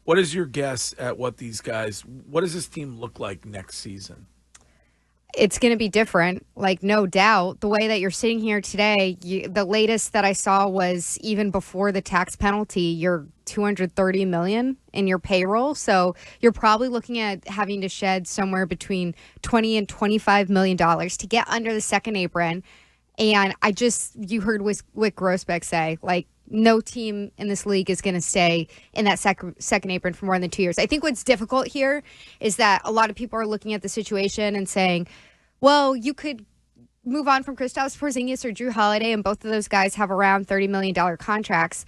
What is your guess at what does this team look like next season? It's going to be different, like no doubt. The way that you're sitting here today, the latest that I saw was even before the tax penalty, you're 230 million in your payroll. So you're probably looking at having to shed somewhere between 20 and 25 million dollars to get under the second apron. And you heard Wick Grossbeck say, like, no team in this league is going to stay in that second apron for more than 2 years. I think what's difficult here is that a lot of people are looking at the situation and saying, well, you could move on from Kristaps Porzingis or Drew Holiday, and both of those guys have around $30 million contracts.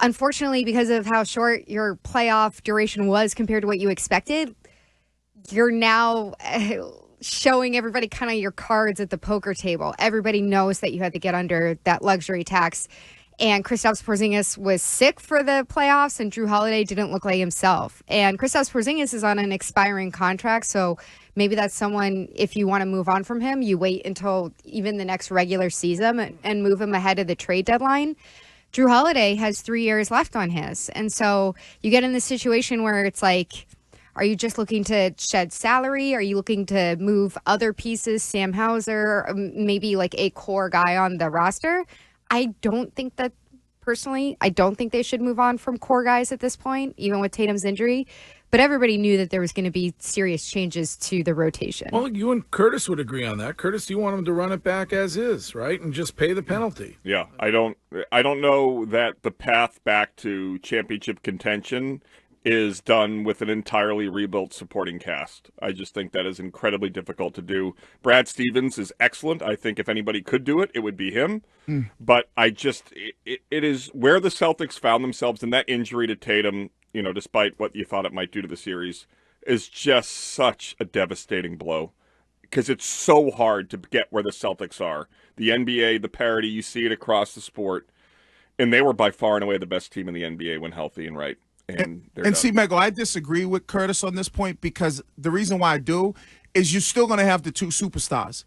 Unfortunately, because of how short your playoff duration was compared to what you expected, you're now showing everybody kind of your cards at the poker table. Everybody knows that you had to get under that luxury tax. And Kristaps Porzingis was sick for the playoffs, and Drew Holiday didn't look like himself. And Kristaps Porzingis is on an expiring contract, so maybe that's someone, if you want to move on from him, you wait until even the next regular season and move him ahead of the trade deadline. Drew Holiday has 3 years left on his. And so you get in this situation where it's like, are you just looking to shed salary? Are you looking to move other pieces, Sam Hauser, maybe like a core guy on the roster? I don't think that, personally, I don't think they should move on from core guys at this point, even with Tatum's injury. But everybody knew that there was going to be serious changes to the rotation. Well, you and Curtis would agree on that. Curtis, you want him to run it back as is, right, and just pay the penalty. Yeah, I don't know that the path back to championship contention is done with an entirely rebuilt supporting cast. I just think that is incredibly difficult to do. Brad Stevens is excellent. I think if anybody could do it, it would be him. But it is where the Celtics found themselves, in that injury to Tatum, despite what you thought it might do to the series, is just such a devastating blow. Because it's so hard to get where the Celtics are. The NBA, the parity, you see it across the sport. And they were by far and away the best team in the NBA when healthy and right. And see, Mego, I disagree with Curtis on this point, because the reason why I do is you're still going to have the two superstars.